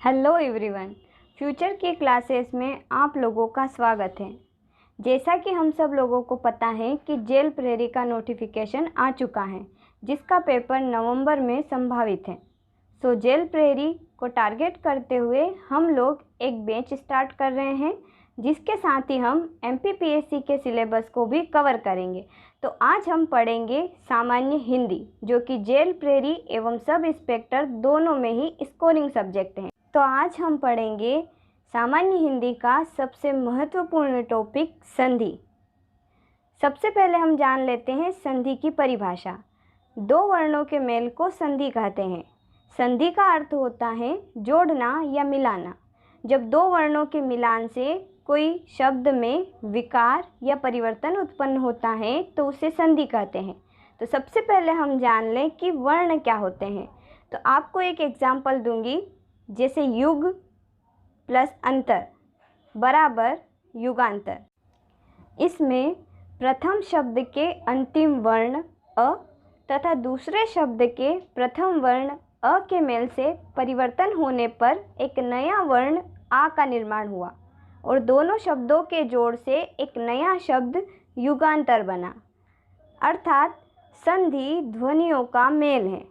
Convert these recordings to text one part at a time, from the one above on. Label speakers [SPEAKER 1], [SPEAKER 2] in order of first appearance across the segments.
[SPEAKER 1] Hello everyone. Future के classes में आप लोगों का स्वागत है। जैसा कि हम सब लोगों को पता है कि जेल प्रेरी का नोटिफिकेशन आ चुका है, जिसका पेपर नवंबर में संभावित है। सो जेल प्रेरी को टारगेट करते हुए हम लोग एक बैच स्टार्ट कर रहे हैं, जिसके साथ ही हम MPPSC के सिलेबस को भी कवर करेंगे। तो आज हम पढ़ेंगे सामान्य हिंदी, जो कि जेल प्रेरी एवं सब इंस्पेक्टर दोनों में ही स्कोरिंग सब्जेक्ट है। तो आज हम पढ़ेंगे सामान्य हिंदी का सबसे महत्वपूर्ण टॉपिक संधि। सबसे पहले हम जान लेते हैं संधि की परिभाषा। दो वर्णों के मेल को संधि कहते हैं। संधि का अर्थ होता है जोड़ना या मिलाना। जब दो वर्णों के मिलान से कोई शब्द में विकार या परिवर्तन उत्पन्न होता है तो उसे संधि कहते हैं। तो सबसे पहले हम जान लें कि वर्ण क्या होते हैं। तो आपको एक एग्जाम्पल दूंगी, जैसे युग प्लस अंतर बराबर युगांतर। इसमें प्रथम शब्द के अंतिम वर्ण अ तथा दूसरे शब्द के प्रथम वर्ण अ के मेल से परिवर्तन होने पर एक नया वर्ण आ का निर्माण हुआ और दोनों शब्दों के जोड़ से एक नया शब्द युगांतर बना, अर्थात संधि ध्वनियों का मेल है।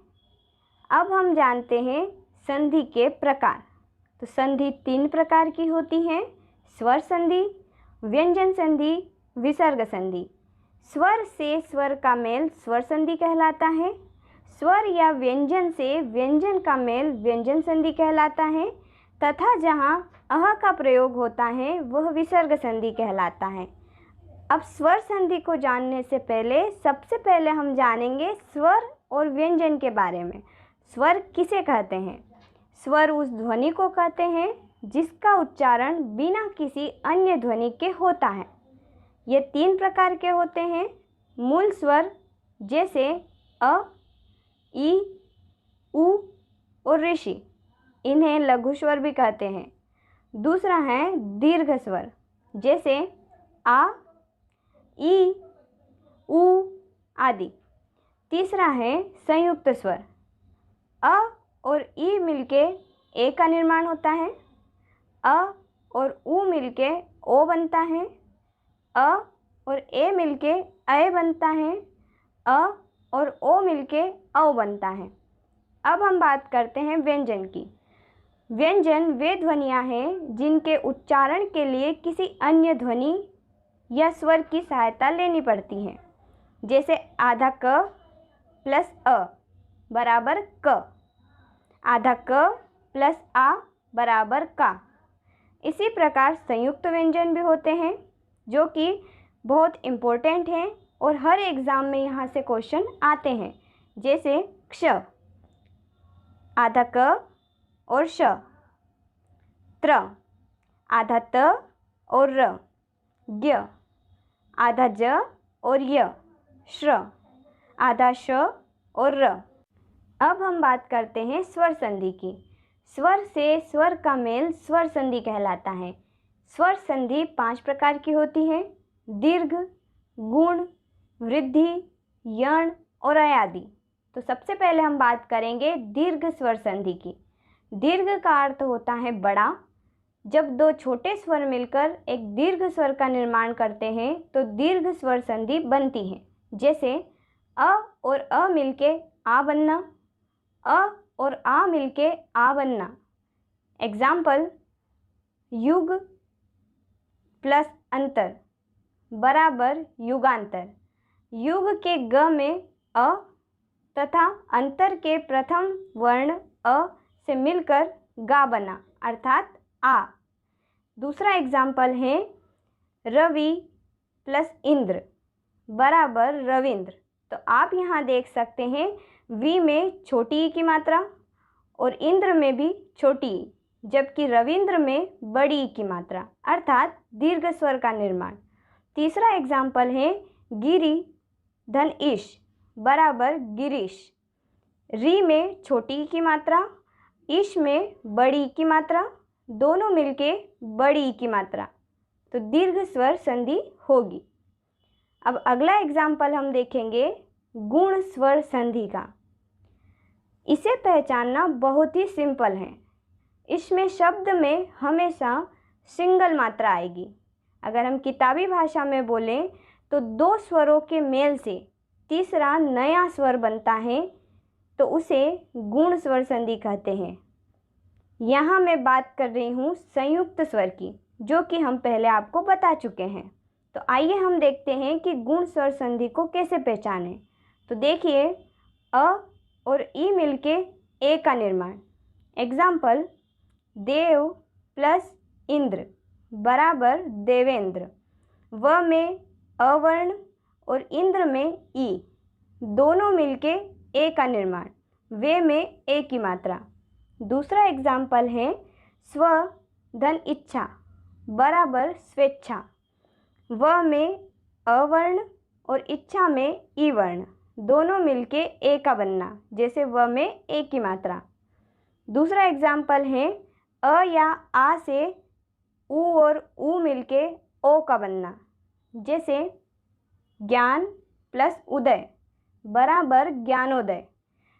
[SPEAKER 1] अब हम जानते हैं संधि के प्रकार। तो संधि तीन प्रकार की होती हैं: स्वर संधि, व्यंजन संधि, विसर्ग संधि। स्वर से स्वर का मेल स्वर संधि कहलाता है। स्वर या व्यंजन से व्यंजन का मेल व्यंजन संधि कहलाता है तथा जहाँ अह का प्रयोग होता है वह विसर्ग संधि कहलाता है। अब स्वर संधि को जानने से पहले सबसे पहले हम जानेंगे स्वर और व्यंजन के बारे में। स्वर किसे कहते हैं? स्वर उस ध्वनि को कहते हैं जिसका उच्चारण बिना किसी अन्य ध्वनि के होता है। ये तीन प्रकार के होते हैं: मूल स्वर जैसे अ, ई, उ और ऋषि, इन्हें लघु स्वर भी कहते हैं। दूसरा है दीर्घ स्वर जैसे आ, ई, उ आदि। तीसरा है संयुक्त स्वर। अ और ई मिलके ए का निर्माण होता है। अ और उ मिलके ओ बनता है। अ और ए मिलके अय बनता है। अ और ओ मिलके औ बनता है। अब हम बात करते हैं व्यंजन की। व्यंजन वे ध्वनियाँ हैं जिनके उच्चारण के लिए किसी अन्य ध्वनि या स्वर की सहायता लेनी पड़ती है, जैसे आधा क प्लस अ बराबर क, आधा क प्लस आ बराबर का। इसी प्रकार संयुक्त व्यंजन भी होते हैं जो कि बहुत इम्पोर्टेंट हैं और हर एग्ज़ाम में यहाँ से क्वेश्चन आते हैं, जैसे क्ष, आधा क और श, त्र, आधा त और र, ज्ञ, आधा ज और य, श्र, आधा श और र। अब हम बात करते हैं स्वर संधि की। स्वर से स्वर का मेल स्वर संधि कहलाता है। स्वर संधि 5 प्रकार की होती है: दीर्घ, गुण, वृद्धि, यण और अयादि। तो सबसे पहले हम बात करेंगे दीर्घ स्वर संधि की। दीर्घ का अर्थ होता है बड़ा। जब दो छोटे स्वर मिलकर एक दीर्घ स्वर का निर्माण करते हैं तो दीर्घ स्वर संधि बनती है, जैसे अ और अ मिलके आ बनना, अ और आ मिलके आ बनना। एग्जाम्पल: युग प्लस अंतर बराबर युगांतर। युग के ग में अ तथा अंतर के प्रथम वर्ण अ से मिलकर गा बना, अर्थात आ। दूसरा एग्जाम्पल है रवि प्लस इंद्र बराबर रविंद्र। तो आप यहाँ देख सकते हैं वी में छोटी ई की मात्रा और इंद्र में भी छोटी ई, जबकि रविंद्र में बड़ी ई की मात्रा, अर्थात दीर्घ स्वर का निर्माण। तीसरा एग्जाम्पल है गिरी धन ईश बराबर गिरीश। री में छोटी ई की मात्रा, ईश में बड़ी ई की मात्रा, दोनों मिलके बड़ी ई की मात्रा, तो दीर्घ स्वर संधि होगी। अब अगला एग्जाम्पल हम देखेंगे गुण स्वर संधि का। इसे पहचानना बहुत ही सिंपल है। इसमें शब्द में हमेशा सिंगल मात्रा आएगी। अगर हम किताबी भाषा में बोलें तो दो स्वरों के मेल से तीसरा नया स्वर बनता है तो उसे गुण स्वर संधि कहते हैं। यहाँ मैं बात कर रही हूँ संयुक्त स्वर की, जो कि हम पहले आपको बता चुके हैं। तो आइए हम देखते हैं कि गुण स्वर संधि को कैसे पहचानें। तो देखिए, अ और ई मिलके ए का निर्माण। एग्जाम्पल, देव प्लस इंद्र बराबर देवेंद्र। व में अवर्ण और इंद्र में ई, दोनों मिलके ए का निर्माण। वे में ए की मात्रा। दूसरा एग्जाम्पल है स्व धन इच्छा बराबर स्वेच्छा। व में अवर्ण और इच्छा में ई वर्ण, दोनों मिलके ए का बनना, जैसे व में ए की मात्रा। दूसरा एग्जाम्पल है अ या आ से उ और उ मिलके ओ का बनना, जैसे ज्ञान प्लस उदय बराबर ज्ञानोदय।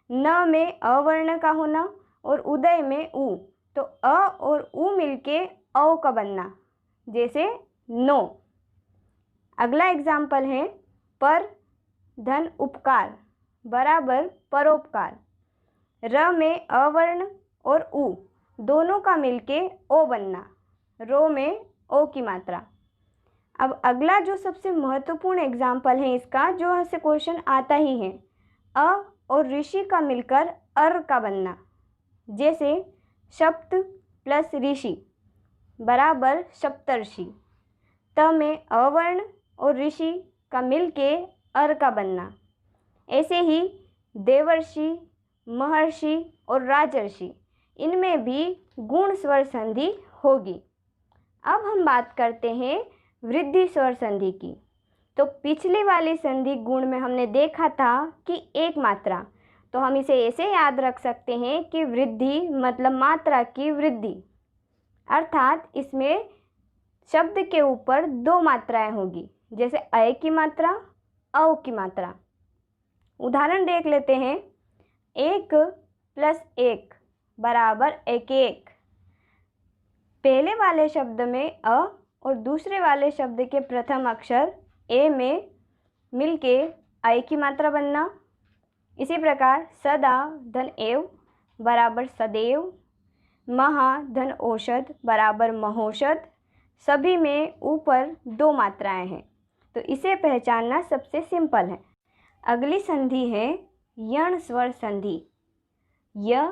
[SPEAKER 1] न में अवर्ण का होना और उदय में उ, तो अ और उ मिलके औ का बनना, जैसे नो। अगला एग्जाम्पल है पर धन उपकार बराबर परोपकार। र में अवर्ण और उ, दोनों का मिलके ओ बनना, रो में ओ की मात्रा। अब अगला जो सबसे महत्वपूर्ण एग्जाम्पल है इसका, जो ऐसे क्वेश्चन आता ही है, अ और ऋषि का मिलकर अर का बनना, जैसे सप्त प्लस ऋषि बराबर सप्तर्षि। त में अवर्ण और ऋषि का मिलके अर का बनना। ऐसे ही देवर्षि, महर्षि और राजर्षि, इनमें भी गुण स्वर संधि होगी। अब हम बात करते हैं वृद्धि स्वर संधि की। तो पिछली वाली संधि गुण में हमने देखा था कि एक मात्रा, तो हम इसे ऐसे याद रख सकते हैं कि वृद्धि मतलब मात्रा की वृद्धि, अर्थात इसमें शब्द के ऊपर दो मात्राएं होगी, जैसे अ की मात्रा, औ की मात्रा। उदाहरण देख लेते हैं। एक प्लस एक बराबर एक एक। पहले वाले शब्द में अ और दूसरे वाले शब्द के प्रथम अक्षर ए में मिलके आई की मात्रा बनना। इसी प्रकार सदा धन एव बराबर सदैव। महा धन औषध बराबर महौषध। सभी में ऊपर दो मात्राएं हैं, तो इसे पहचानना सबसे सिंपल है। अगली संधि है यण स्वर संधि। य,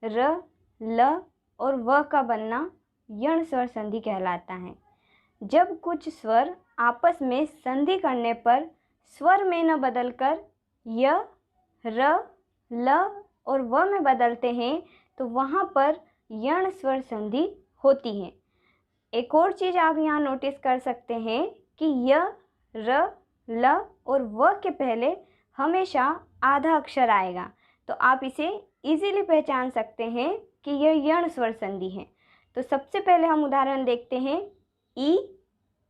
[SPEAKER 1] र, ल और व का बनना यण स्वर संधि कहलाता है। जब कुछ स्वर आपस में संधि करने पर स्वर में न बदलकर य, र, ल और व में बदलते हैं, तो वहाँ पर यण स्वर संधि होती है। एक और चीज़ आप यहाँ नोटिस कर सकते हैं कि य, र, ल और व के पहले हमेशा आधा अक्षर आएगा, तो आप इसे इजीली पहचान सकते हैं कि यह यण स्वर संधि है। तो सबसे पहले हम उदाहरण देखते हैं। ई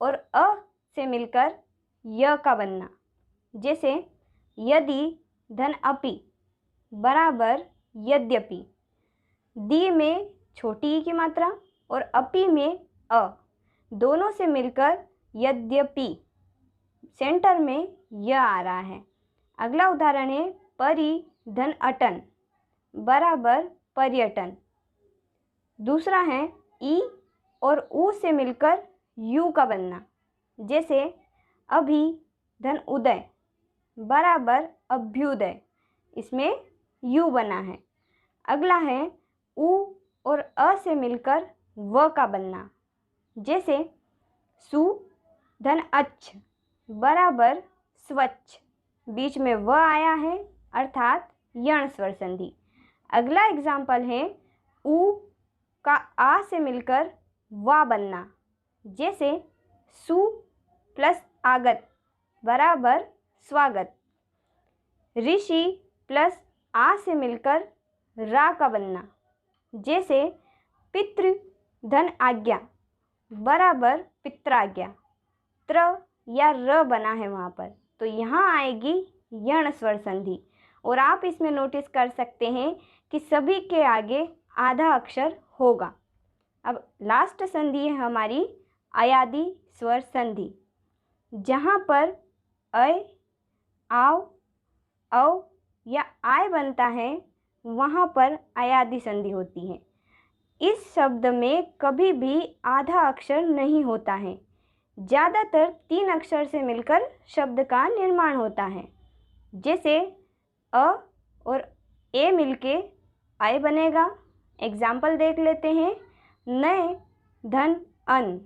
[SPEAKER 1] और अ से मिलकर य का बनना, जैसे यदि धन अपि बराबर यद्यपि। दी में छोटी ई की मात्रा और अपि में अ, दोनों से मिलकर यद्यपि। सेंटर में य आ रहा है। अगला उदाहरण है परि धन अटन बराबर पर्यटन। दूसरा है ई और उ से मिलकर यू का बनना, जैसे अभि धन उदय बराबर अभ्युदय। इसमें यू बना है। अगला है उ और अ से मिलकर व का बनना, जैसे सु धन अच्छ बराबर स्वच्छ। बीच में व आया है, अर्थात यण स्वर संधि। अगला एग्जाम्पल है उ का आ से मिलकर वा बनना, जैसे सु प्लस आगत बराबर स्वागत। ऋषि प्लस आ से मिलकर रा का बनना, जैसे पितृ धन आज्ञा बराबर पित्राज्ञा। त्र या र बना है वहाँ पर, तो यहाँ आएगी यण स्वर संधि। और आप इसमें नोटिस कर सकते हैं कि सभी के आगे आधा अक्षर होगा। अब लास्ट संधि है हमारी अयादी स्वर संधि, जहाँ पर अ, आव, औ या आय बनता है वहाँ पर अयादी संधि होती है। इस शब्द में कभी भी आधा अक्षर नहीं होता है। ज़्यादातर 3 अक्षर से मिलकर शब्द का निर्माण होता है। जैसे अ और ए मिलके आय बनेगा। एग्जाम्पल देख लेते हैं। नए धन अन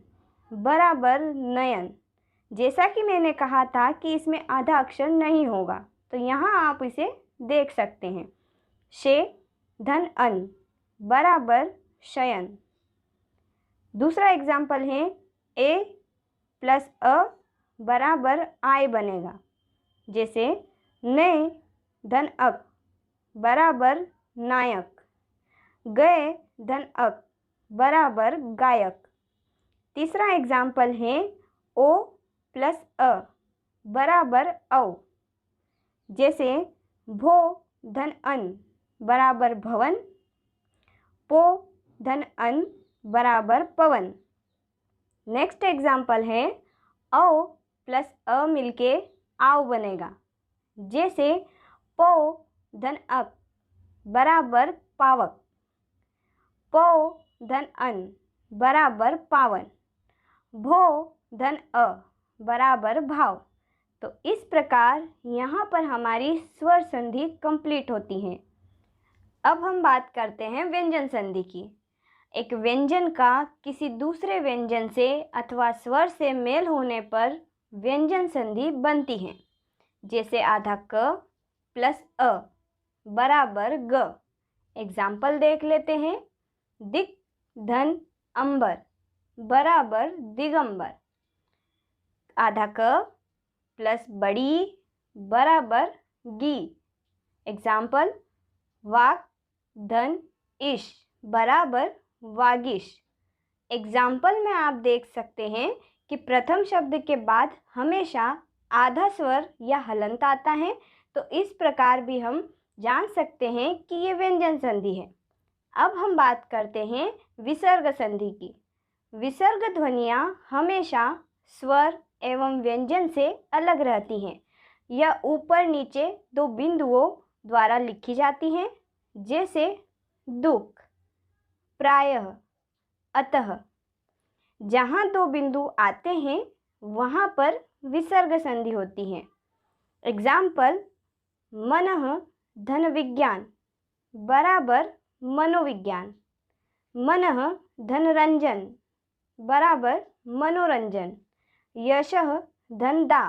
[SPEAKER 1] बराबर नयन। जैसा कि मैंने कहा था कि इसमें आधा अक्षर नहीं होगा, तो यहाँ आप इसे देख सकते हैं। शे धन अन बराबर शयन। दूसरा एग्जाम्पल है ए प्लस अ बराबर आय बनेगा। जैसे नए धन अक बराबर नायक, गए धन अक बराबर गायक। तीसरा एग्जाम्पल है ओ प्लस अ बराबर औ। जैसे भो धन अन बराबर भवन, पो धन अन बराबर पवन। नेक्स्ट एग्जाम्पल है औ प्लस अ मिलके आव बनेगा। जैसे पो धन अक बराबर पावक, पो धन अन बराबर पावन, भो धन अ बराबर भाव। तो इस प्रकार यहाँ पर हमारी स्वर संधि कंप्लीट होती है। अब हम बात करते हैं व्यंजन संधि की। एक व्यंजन का किसी दूसरे व्यंजन से अथवा स्वर से मेल होने पर व्यंजन संधि बनती है। जैसे आधा क प्लस अ बराबर ग। एग्जाम्पल देख लेते हैं। दिक धन अंबर बराबर दिगंबर। आधा क प्लस बड़ी बराबर गी। एग्जाम्पल वाक धन इश बराबर वागिश। एग्जाम्पल में आप देख सकते हैं कि प्रथम शब्द के बाद हमेशा आधा स्वर या हलंत आता है, तो इस प्रकार भी हम जान सकते हैं कि ये व्यंजन संधि है। अब हम बात करते हैं विसर्ग संधि की। विसर्ग ध्वनियाँ हमेशा स्वर एवं व्यंजन से अलग रहती हैं। यह ऊपर नीचे 2 बिंदुओं द्वारा लिखी जाती हैं। जैसे दुख, प्रायः, अतः। जहाँ 2 बिंदु आते हैं वहाँ पर विसर्ग संधि होती है। एग्जाम्पल मनः धन विज्ञान बराबर मनोविज्ञान, मनः धन रंजन बराबर मनोरंजन, यशः धन दा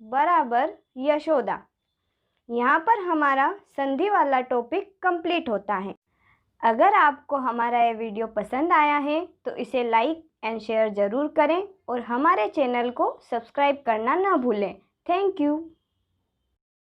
[SPEAKER 1] बराबर यशोदा। यहाँ पर हमारा संधि वाला टॉपिक कंप्लीट होता है। अगर आपको हमारा ये वीडियो पसंद आया है तो इसे लाइक एंड शेयर ज़रूर करें और हमारे चैनल को सब्सक्राइब करना ना भूलें। Thank you.